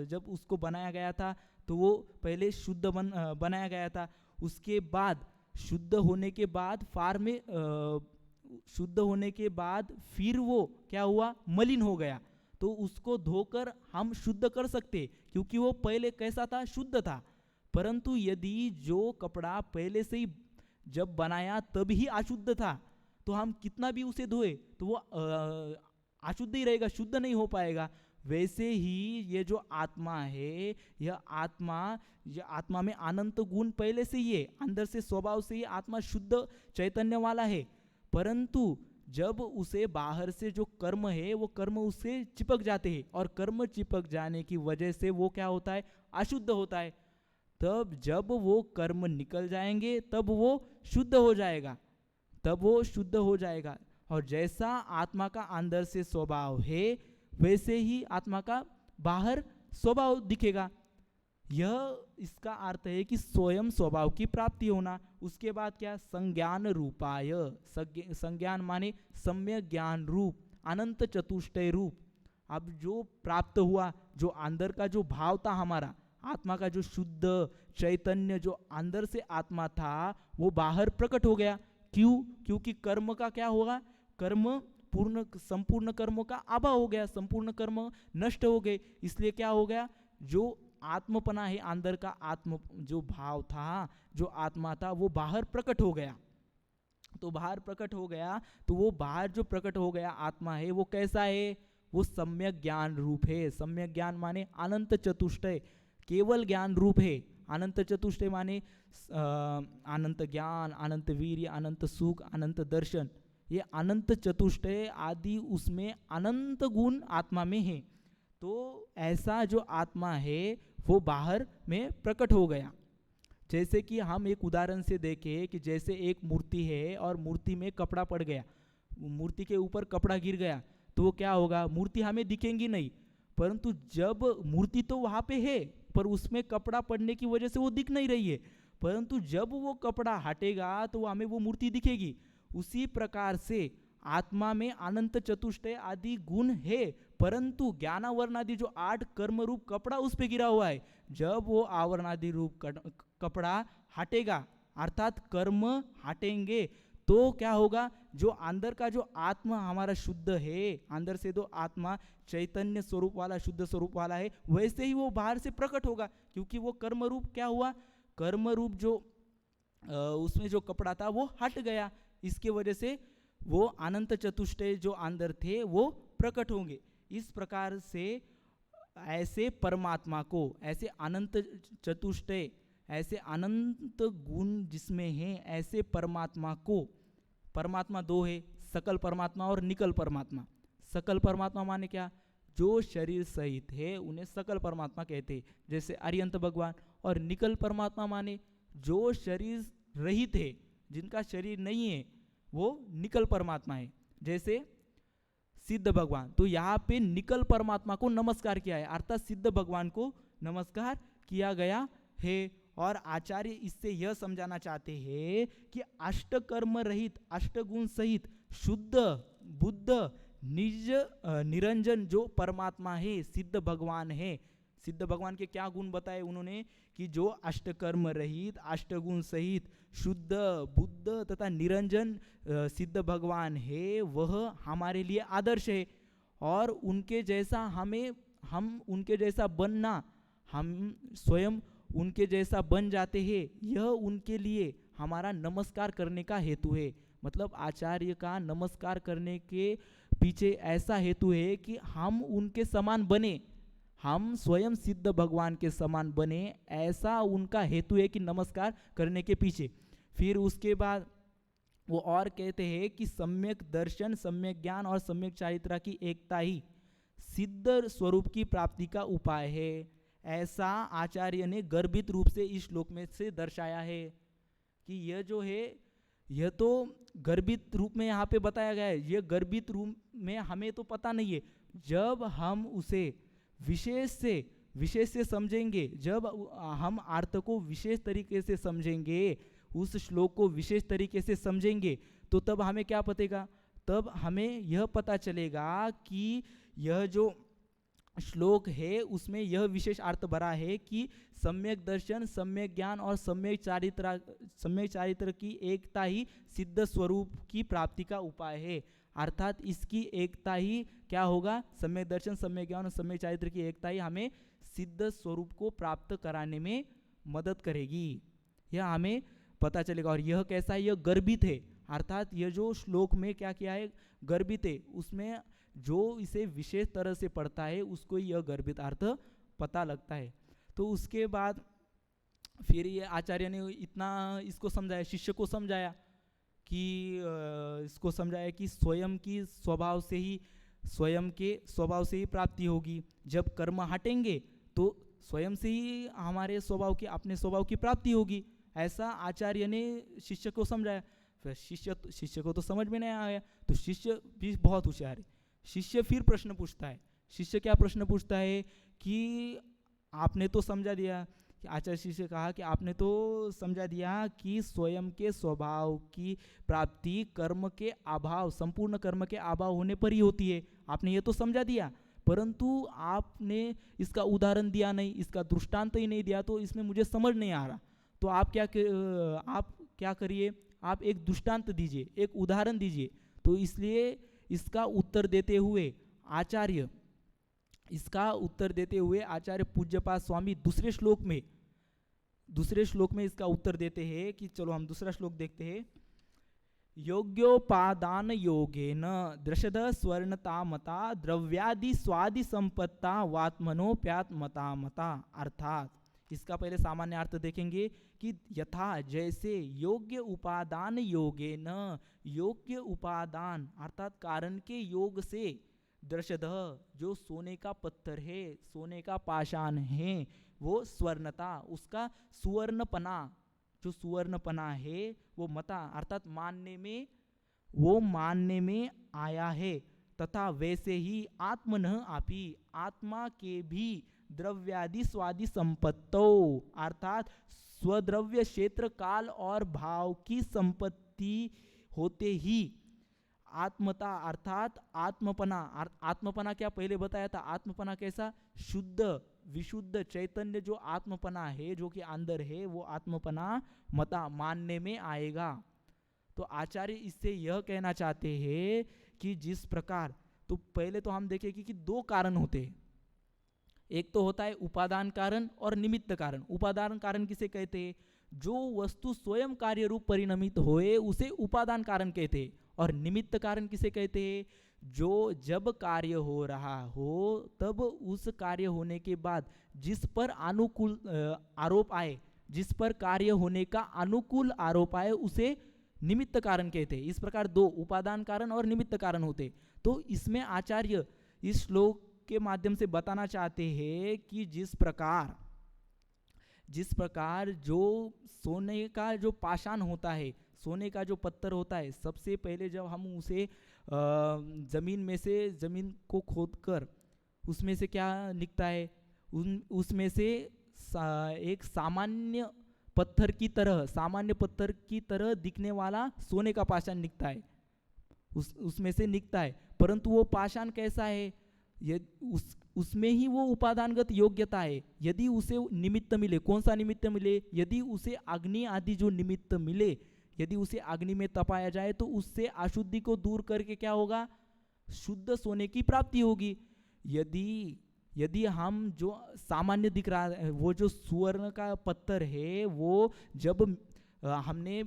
जब उसको बनाया गया था तो वो पहले शुद्ध बनाया गया था। उसके बाद शुद्ध होने के बाद शुद्ध होने के बाद फिर वो क्या हुआ? मलिन हो गया। तो उसको धोकर हम शुद्ध कर सकते क्योंकि वो पहले कैसा था? शुद्ध था। परंतु यदि जो कपड़ा पहले से ही जब बनाया तब ही अशुद्ध था तो हम कितना भी उसे धोए तो वो अशुद्ध ही रहेगा, शुद्ध नहीं हो पाएगा। वैसे ही ये जो आत्मा है, यह आत्मा में अनंत गुण पहले से ही है, अंदर से स्वभाव से ही आत्मा शुद्ध चैतन्य वाला है। परंतु जब उसे बाहर से जो कर्म है वो कर्म उससे चिपक जाते हैं और कर्म चिपक जाने की वजह से वो क्या होता है? अशुद्ध होता है। तब जब वो कर्म निकल जाएंगे तब वो शुद्ध हो जाएगा। और जैसा आत्मा का अंदर से स्वभाव है वैसे ही आत्मा का बाहर स्वभाव दिखेगा। यह इसका अर्थ है कि स्वयं स्वभाव की प्राप्ति होना। उसके बाद क्या? संज्ञान रूपाय। संज्ञान माने सम्यक ज्ञान रूप, अनंत चतुष्टय रूप। अब जो प्राप्त हुआ, जो अंदर का जो भाव था हमारा आत्मा का, जो शुद्ध चैतन्य जो अंदर से आत्मा था वो बाहर प्रकट हो गया। क्यों? क्योंकि कर्म का क्या होगा? संपूर्ण कर्मों का अभाव हो गया, संपूर्ण कर्म नष्ट हो गए। इसलिए क्या हो गया? जो आत्मपना है अंदर का, आत्म जो भाव था, जो आत्मा था, वो बाहर प्रकट हो गया। तो बाहर प्रकट हो गया तो वो बाहर जो प्रकट हो गया आत्मा है वो कैसा है? वो सम्यक ज्ञान रूप है। सम्यक ज्ञान माने अनंत चतुष्टय, केवल ज्ञान रूप है। अनंत चतुष्टय माने अनंत ज्ञान, अनंत वीर्य, अनंत सुख, अनंत दर्शन। ये अनंत चतुष्टय आदि उसमें अनंत गुण आत्मा में है। तो ऐसा जो आत्मा है वो बाहर में प्रकट हो गया। जैसे कि हम एक उदाहरण से देखें कि जैसे एक मूर्ति है और मूर्ति में कपड़ा पड़ गया, मूर्ति के ऊपर कपड़ा गिर गया तो वो क्या होगा? मूर्ति हमें दिखेंगी नहीं, परंतु जब मूर्ति तो वहाँ पे है पर उसमें कपड़ा पड़ने की वजह से वो दिख नहीं रही है, परंतु जब वो कपड़ा हटेगा तो हमें वो मूर्ति दिखेगी। उसी प्रकार से आत्मा में अनंत चतुष्टय आदि गुण है, परंतु ज्ञानावरणादि जो 8 कर्म रूप कपड़ा उस पे गिरा हुआ है, जब वो आवरणादि रूप कपड़ा हटेगा अर्थात कर्म हटेंगे तो क्या होगा? जो अंदर का जो आत्मा हमारा शुद्ध है, अंदर से तो आत्मा चैतन्य स्वरूप वाला, शुद्ध स्वरूप वाला है, वैसे ही वो बाहर से प्रकट होगा। क्योंकि वो कर्म रूप क्या हुआ? कर्म रूप जो उसमें जो कपड़ा था वो हट गया। इसके वजह से वो अनंत चतुष्टय जो अंदर थे वो प्रकट होंगे। इस प्रकार से ऐसे परमात्मा को, ऐसे अनंत चतुष्टय, ऐसे अनंत गुण जिसमें हैं, ऐसे परमात्मा को, परमात्मा 2 है, सकल परमात्मा और निकल परमात्मा। सकल परमात्मा माने क्या? जो शरीर सहित है उन्हें सकल परमात्मा कहते हैं, जैसे अरिहंत भगवान। और निकल परमात्मा माने जो शरीर रहित है, जिनका शरीर नहीं है, वो निकल परमात्मा है, जैसे सिद्ध भगवान। तो यहाँ पे निकल परमात्मा को नमस्कार किया है, अर्थात सिद्ध भगवान को नमस्कार किया गया है। और आचार्य इससे यह समझाना चाहते हैं कि अष्टकर्म रहित, अष्टगुण सहित शुद्ध बुद्ध निरंजन जो परमात्मा है, सिद्ध भगवान है। सिद्ध भगवान के क्या गुण बताए उन्होंने? कि जो अष्टकर्म रहित, अष्टगुण सहित शुद्ध बुद्ध तथा निरंजन सिद्ध भगवान है, वह हमारे लिए आदर्श है। और उनके जैसा हम उनके जैसा बनना, हम स्वयं उनके जैसा बन जाते हैं, यह उनके लिए हमारा नमस्कार करने का हेतु है। मतलब आचार्य का नमस्कार करने के पीछे ऐसा हेतु है कि हम उनके समान बने, हम स्वयं सिद्ध भगवान के समान बने, ऐसा उनका हेतु है कि नमस्कार करने के पीछे। फिर उसके बाद वो और कहते हैं कि सम्यक दर्शन, सम्यक ज्ञान और सम्यक चारित्र्य की एकता ही सिद्ध स्वरूप की प्राप्ति का उपाय है। ऐसा आचार्य ने गर्भित रूप से इस श्लोक में से दर्शाया है कि यह जो है यह तो गर्भित रूप में यहाँ पे बताया गया है। यह गर्भित रूप में हमें तो पता नहीं है, जब हम उसे विशेष से समझेंगे, जब हम अर्थ को विशेष तरीके से समझेंगे, उस श्लोक को विशेष तरीके से समझेंगे, तो तब हमें क्या पतेगा, तब हमें यह पता चलेगा कि यह जो श्लोक है उसमें यह विशेष अर्थ भरा है कि सम्यक दर्शन, सम्यक ज्ञान और सम्यक चारित्र की एकता ही सिद्ध स्वरूप की प्राप्ति का उपाय है। अर्थात इसकी एकता ही क्या होगा, सम्यक दर्शन, सम्यक ज्ञान और सम्यक चारित्र की एकता ही हमें सिद्ध स्वरूप को प्राप्त कराने में मदद करेगी, यह हमें पता चलेगा। और यह कैसा है, यह गर्भित है, अर्थात यह जो श्लोक में क्या किया है, गर्भित है, उसमें जो इसे विशेष तरह से पढ़ता है उसको यह गर्भित अर्थ पता लगता है। तो उसके बाद फिर ये आचार्य ने इतना इसको समझाया, शिष्य को समझाया कि इसको समझाया कि स्वयं के स्वभाव से ही प्राप्ति होगी। जब कर्म हटेंगे तो स्वयं से ही हमारे स्वभाव की, अपने स्वभाव की प्राप्ति होगी, ऐसा आचार्य ने शिष्य को समझाया। फिर शिष्य को तो समझ में नहीं आया, तो शिष्य भी बहुत होशियार है। शिष्य फिर प्रश्न पूछता है। शिष्य क्या प्रश्न पूछता है कि आपने तो समझा दिया, आचार्य शिष्य कहा कि आपने तो समझा दिया कि स्वयं के स्वभाव की प्राप्ति कर्म के अभाव, संपूर्ण कर्म के अभाव होने पर ही होती है, आपने ये तो समझा दिया, परंतु आपने इसका उदाहरण दिया नहीं, इसका दृष्टांत ही नहीं दिया, तो इसमें मुझे समझ नहीं आ रहा। तो आप क्या करिए, आप एक दृष्टांत दीजिए, एक उदाहरण दीजिए। तो इसलिए इसका उत्तर देते हुए आचार्य पूज्यपाद स्वामी दूसरे श्लोक में इसका उत्तर देते हैं कि चलो हम दूसरा श्लोक देखते हैं। योग्योपादान योगेन दृशद स्वर्णता मता द्रव्यादि स्वादि संपत्ता वात्मनोप्यात्मता मता। अर्थात इसका पहले सामान्य अर्थ देखेंगे कि यथा जैसे योग्य उपादान योगेन, योग्य उपादान अर्थात कारण के योग से दृशद जो सोने का पत्थर है, सोने का पाषाण है, वो स्वर्णता उसका सुवर्णपना, जो सुवर्णपना है वो मता अर्थात मानने में आया है, तथा वैसे ही आत्मनः आपी आत्मा के भी द्रव्यादि स्वादि संपत्तो अर्थात स्वद्रव्य क्षेत्र काल और भाव की संपत्ति होते ही आत्मता अर्थात आत्मपना क्या पहले बताया था, आत्मपना कैसा, शुद्ध विशुद्ध चैतन्य जो आत्मपना है, जो कि अंदर है, वो आत्मपना मता मानने में आएगा। तो आचार्य इससे यह कहना चाहते हैं कि जिस प्रकार, तो पहले तो हम देखेंगे कि दो कारण होते हैं, एक तो होता है उपादान कारण और निमित्त कारण। उपादान कारण किसे कहते हैं, जो वस्तु स्वयं कार्य रूप परिणमित होए उसे उपादान कारण कहते हैं। और निमित्त कारण किसे कहते हैं, जो जब कार्य हो रहा हो तब उस कार्य होने के बाद जिस पर अनुकूल आरोप आए, जिस पर कार्य होने का अनुकूल आरोप आए उसे निमित्त कारण कहते हैं। इस प्रकार दो उपादान कारण और निमित्त कारण होते। तो इसमें आचार्य इस श्लोक के माध्यम से बताना चाहते हैं कि जिस प्रकार जो सोने का जो पाषाण होता है, सोने का जो पत्थर होता है, सबसे पहले जब हम उसे जमीन को खोदकर उसमें से क्या निकलता है, उसमें से एक सामान्य पत्थर की तरह दिखने वाला सोने का पाषाण निकलता है, उसमें से निकलता है। परंतु वो पाषाण कैसा है, उसमें ही वो उपादानगत योग्यता है। यदि उसे निमित्त मिले, कौन सा निमित्त मिले, यदि उसे अग्नि आदि जो निमित्त मिले, यदि उसे अग्नि में तपाया जाए तो उससे अशुद्धि को दूर करके क्या होगा, शुद्ध सोने की प्राप्ति होगी। यदि हम जो सामान्य दिख रहा है, वो जो सुवर्ण का पत्थर है, वो जब हमने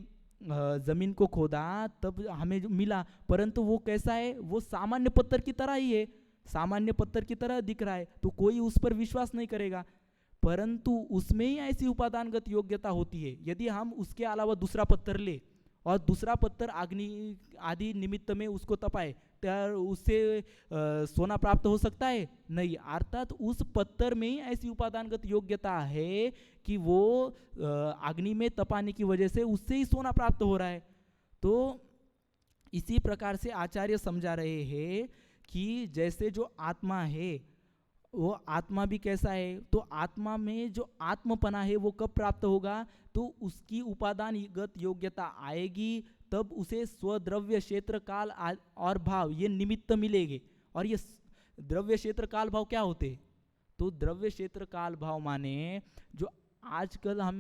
जमीन को खोदा तब हमें जो मिला, परंतु वो कैसा है, वो सामान्य पत्थर की तरह ही है, सामान्य पत्थर की तरह दिख रहा है, तो कोई उस पर विश्वास नहीं करेगा। परंतु उसमें ही ऐसी उपादानगत योग्यता होती है। यदि हम उसके अलावा दूसरा पत्थर ले और दूसरा पत्थर अग्नि आदि निमित्त में उसको तपाए, तो उससे सोना प्राप्त हो सकता है? नहीं। अर्थात उस पत्थर में ही ऐसी उपादानगत योग्यता है कि वो अग्नि में तपाने की वजह से उससे ही सोना प्राप्त हो रहा है। तो इसी प्रकार से आचार्य समझा रहे हैं कि जैसे जो आत्मा है, वो आत्मा भी कैसा है, तो आत्मा में जो आत्मपना है वो कब प्राप्त होगा, तो उसकी उपादानगत योग्यता आएगी, तब उसे स्वद्रव्य क्षेत्र काल और भाव ये निमित्त मिलेंगे। और ये द्रव्य क्षेत्र काल भाव क्या होते? तो द्रव्य क्षेत्र काल भाव माने जो आजकल हम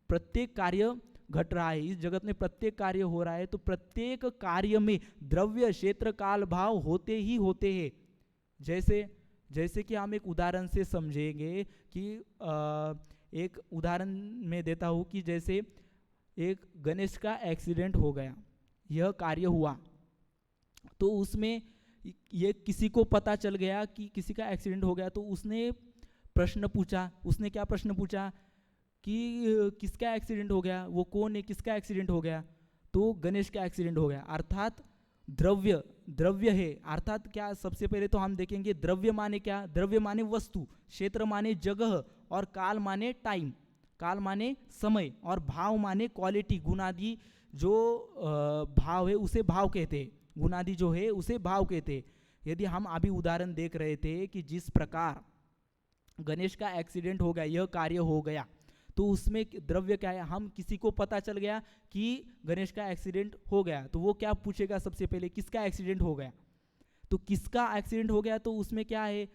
प्रत्येक कार्य घट रहा है, इस जगत में प्रत्येक कार्य हो रहा है, तो प्रत्येक कार्य में द्रव्य क्षेत्र काल भाव होते ही होते हैं। जैसे कि हम एक उदाहरण से समझेंगे कि एक उदाहरण में देता हूँ कि जैसे एक गणेश का एक्सीडेंट हो गया, यह कार्य हुआ, तो उसमें ये किसी को पता चल गया कि किसी का एक्सीडेंट हो गया, तो उसने प्रश्न पूछा। उसने क्या प्रश्न पूछा कि किसका एक्सीडेंट हो गया, वो कौन है, किसका एक्सीडेंट हो गया, तो गणेश का एक्सीडेंट हो गया। अर्थात द्रव्य है, अर्थात क्या, सबसे पहले तो हम देखेंगे द्रव्य माने क्या। द्रव्य माने वस्तु, क्षेत्र माने जगह, और काल माने टाइम, काल माने समय, और भाव माने क्वालिटी, गुणादि जो भाव है उसे भाव कहते हैं, गुणादि जो है उसे भाव कहते हैं। यदि हम अभी उदाहरण देख रहे थे कि जिस प्रकार गणेश का एक्सीडेंट हो गया, यह कार्य हो गया, तो उसमें द्रव्य क्या है, हम किसी को पता चल गया कि गणेश का एक्सीडेंट हो गया, तो वो क्या पूछेगा सबसे पहले, किसका एक्सीडेंट हो गया। तो किसका एक्सीडेंट हो गया, तो उसमें क्या है,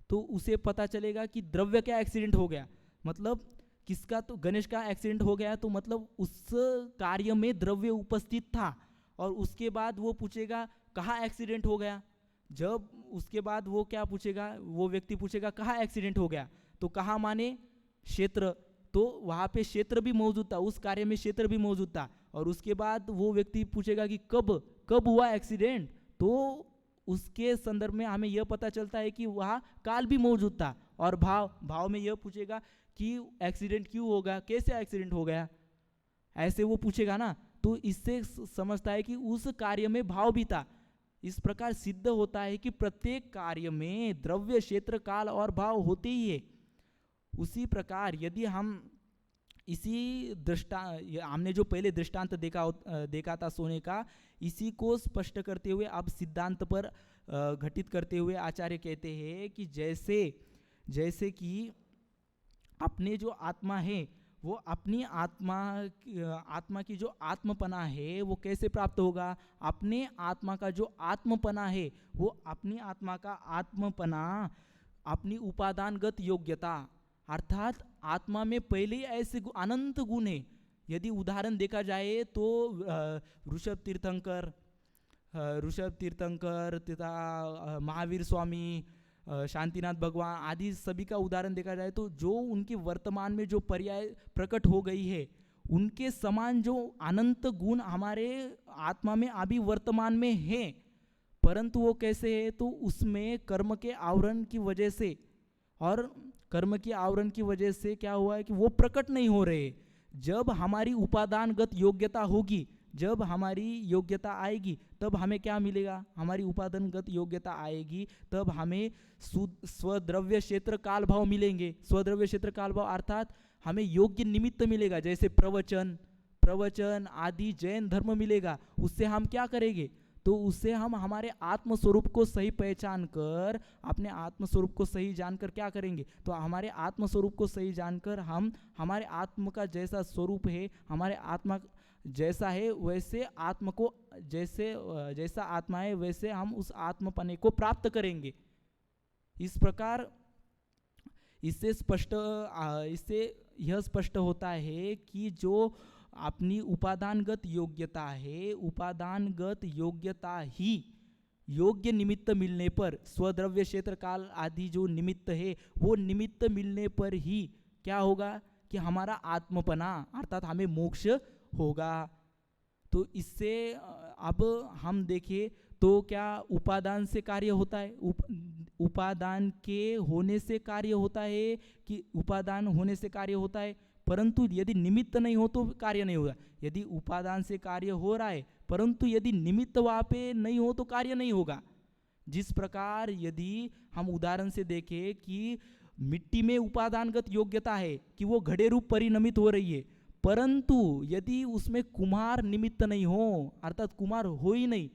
तो उसे पता चलेगा कि द्रव्य का एक्सीडेंट हो गया, मतलब किसका, तो गणेश का एक्सीडेंट हो गया, तो मतलब उस कार्य में द्रव्य उपस्थित था। और उसके बाद वो पूछेगा कहाँ एक्सीडेंट हो गया, जब उसके बाद वो क्या पूछेगा, वो व्यक्ति पूछेगा कहाँ एक्सीडेंट हो गया, तो कहाँ माने क्षेत्र, तो वहाँ पे क्षेत्र भी मौजूद था, उस कार्य में क्षेत्र भी मौजूद था। और उसके बाद वो व्यक्ति पूछेगा कि कब हुआ एक्सीडेंट, तो उसके संदर्भ में हमें यह पता चलता है कि वहाँ काल भी मौजूद था। और भाव में यह पूछेगा कि एक्सीडेंट क्यों होगा, कैसे एक्सीडेंट हो गया, ऐसे वो पूछेगा ना, तो इससे समझता है कि उस कार्य में भाव भी था। इस प्रकार सिद्ध होता है कि प्रत्येक कार्य में द्रव्य, क्षेत्र, काल और भाव होते ही है। उसी प्रकार यदि हम इसी हमने जो पहले दृष्टांत देखा था सोने का, इसी को स्पष्ट करते हुए अब सिद्धांत पर घटित करते हुए आचार्य कहते हैं कि जैसे कि अपने जो आत्मा है, वो अपनी आत्मा की जो आत्मपना है वो कैसे प्राप्त होगा, अपने आत्मा का जो आत्मपना है, वो अपनी आत्मा का आत्मपना अपनी उपादानगत योग्यता, अर्थात आत्मा में पहले ऐसे अनंत गुण है। यदि उदाहरण देखा जाए तो ऋषभ तीर्थंकर तथा महावीर स्वामी, शांतिनाथ भगवान आदि सभी का उदाहरण देखा जाए तो जो उनके वर्तमान में जो पर्याय प्रकट हो गई है, उनके समान जो अनंत गुण हमारे आत्मा में अभी वर्तमान में है, परंतु वो कैसे है, तो उसमें कर्म के आवरण की वजह से, और कर्म की आवरण की वजह से क्या हुआ है कि वो प्रकट नहीं हो रहे। जब हमारी उपादानगत योग्यता होगी, जब हमारी योग्यता आएगी, तब हमें क्या मिलेगा, हमारी उपादानगत योग्यता आएगी, तब हमें स्वद्रव्य क्षेत्र काल भाव मिलेंगे। स्वद्रव्य क्षेत्र काल भाव अर्थात हमें योग्य निमित्त मिलेगा, जैसे प्रवचन आदि जैन धर्म मिलेगा। उससे हम क्या करेंगे, तो उससे हम हमारे आत्मस्वरूप को सही पहचान कर, अपने आत्मस्वरूप को सही जानकर क्या करेंगे, तो हमारे आत्मस्वरूप को सही जानकर हम हमारे आत्म का जैसा स्वरूप है, हमारे आत्मा जैसा है वैसे आत्म को, जैसा आत्मा है वैसे हम उस आत्मपने को प्राप्त करेंगे। इस प्रकार इससे यह स्पष्ट होता है कि जो अपनी उपादानगत योग्यता है, उपादानगत योग्यता ही योग्य निमित्त मिलने पर, स्वद्रव्य क्षेत्र काल आदि जो निमित्त है वो निमित्त मिलने पर ही क्या होगा कि हमारा आत्मपना अर्थात हमें मोक्ष होगा। तो इससे अब हम देखें तो क्या उपादान से कार्य होता है, उपादान के होने से कार्य होता है कि उपादान होने से कार्य होता है, परंतु यदि निमित्त नहीं हो तो कार्य नहीं होगा। यदि उपादान से कार्य हो रहा है परंतु यदि निमित्त वहाँ पे नहीं हो तो कार्य नहीं होगा। जिस प्रकार यदि हम उदाहरण से देखें कि मिट्टी में उपादानगत योग्यता है कि वो घड़े रूप परिणमित हो रही है, परंतु यदि उसमें कुम्हार निमित्त नहीं हो अर्थात कुम्हार हो ही नहीं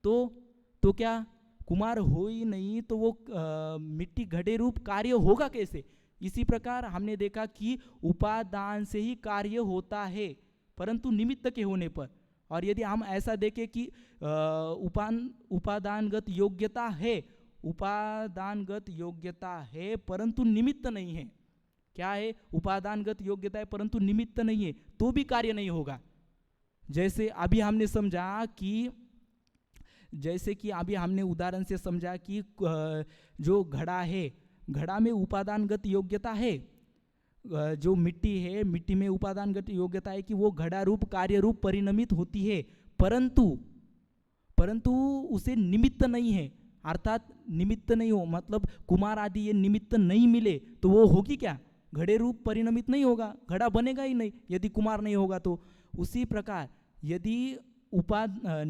तो क्या कुम्हार हो ही नहीं तो वो मिट्टी घड़े रूप कार्य होगा कैसे। इसी प्रकार हमने देखा कि उपादान से ही कार्य होता है परंतु निमित्त के होने पर। और यदि हम ऐसा देखें कि उपादानगत योग्यता है, उपादानगत योग्यता है परंतु निमित्त नहीं है, क्या है उपादानगत योग्यता है परंतु निमित्त नहीं है, तो भी कार्य नहीं होगा। जैसे अभी हमने समझा कि हमने उदाहरण से समझा कि जो घड़ा है, घड़ा में उपादानगत योग्यता है, जो मिट्टी है मिट्टी में उपादानगत योग्यता है कि वो घड़ा रूप कार्य रूप परिणमित होती है, परंतु उसे निमित्त नहीं है अर्थात निमित्त नहीं हो मतलब कुम्हार आदि ये निमित्त नहीं मिले तो वो होगी क्या, घड़े रूप परिणमित नहीं होगा, घड़ा बनेगा ही नहीं यदि कुम्हार नहीं होगा तो। उसी प्रकार यदि उपादान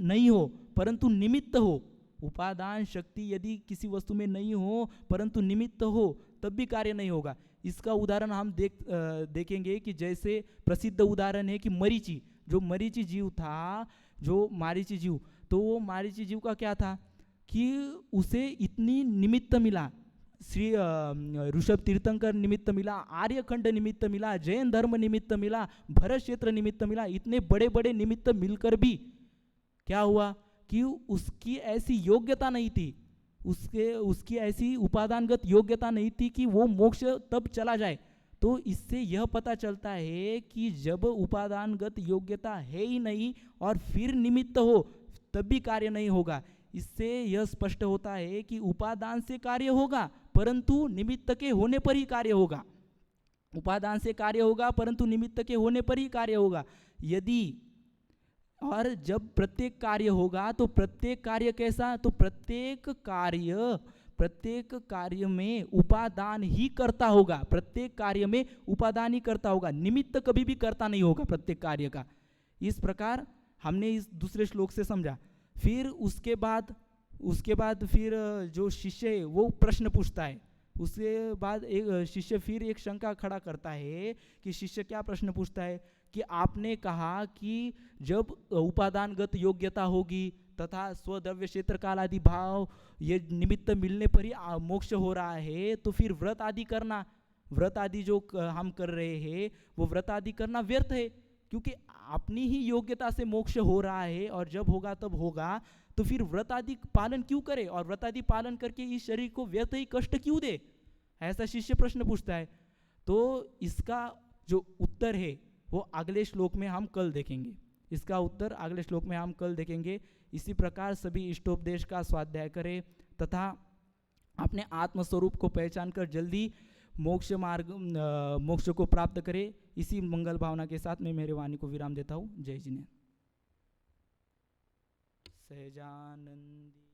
नहीं हो परंतु निमित्त हो, उपादान शक्ति यदि किसी वस्तु में नहीं हो परंतु निमित्त हो तब भी कार्य नहीं होगा। इसका उदाहरण हम देखेंगे कि जैसे प्रसिद्ध उदाहरण है कि मरीचि, जो मरीचि जीव था, जो मारीचि जीव, तो वो मारीचि जीव का क्या था कि उसे इतनी निमित्त मिला, श्री ऋषभ तीर्थंकर निमित्त मिला, आर्यखंड निमित्त मिला, जैन धर्म निमित्त मिला, भरत क्षेत्र निमित्त मिला, इतने बड़े बड़े निमित्त मिलकर भी क्या हुआ कि उसकी ऐसी योग्यता नहीं थी, उसकी ऐसी उपादानगत योग्यता नहीं थी कि वो मोक्ष तब चला जाए। तो इससे यह पता चलता है कि जब उपादानगत योग्यता है ही नहीं और फिर निमित्त हो तब भी कार्य नहीं होगा। इससे यह स्पष्ट होता है कि उपादान से कार्य होगा परंतु निमित्त के होने पर ही कार्य होगा, उपादान से कार्य होगा परंतु निमित्त के होने पर ही कार्य होगा। यदि और जब प्रत्येक कार्य होगा तो प्रत्येक कार्य कैसा, तो प्रत्येक कार्य में उपादान ही करता होगा, प्रत्येक कार्य में उपादान ही करता होगा, निमित्त कभी भी करता नहीं होगा प्रत्येक कार्य का। इस प्रकार हमने इस दूसरे श्लोक से समझा। फिर उसके बाद फिर जो शिष्य है वो प्रश्न पूछता है। उसके बाद एक शिष्य फिर एक शंका खड़ा करता है कि शिष्य क्या प्रश्न पूछता है कि आपने कहा कि जब उपादानगत योग्यता होगी तथा स्वद्रव्य क्षेत्र काल आदि भाव ये निमित्त मिलने पर ही मोक्ष हो रहा है, तो फिर व्रत आदि जो हम कर रहे हैं वो व्रत आदि करना व्यर्थ है, क्योंकि अपनी ही योग्यता से मोक्ष हो रहा है और जब होगा तब होगा, तो फिर व्रत आदि पालन क्यों करे और व्रत आदि पालन करके इस शरीर को व्यर्थ ही कष्ट क्यों दे, ऐसा शिष्य प्रश्न पूछता है। तो इसका जो उत्तर है वो अगले श्लोक में हम कल देखेंगे, इसका उत्तर अगले श्लोक में हम कल देखेंगे। इसी प्रकार सभी इष्टोपदेश का स्वाध्याय करें तथा अपने आत्मस्वरूप को पहचान कर जल्दी मोक्ष को प्राप्त करें। इसी मंगल भावना के साथ मैं मेरी वाणी को विराम देता हूँ। जय जिनेन्द्र। सहजानंदी।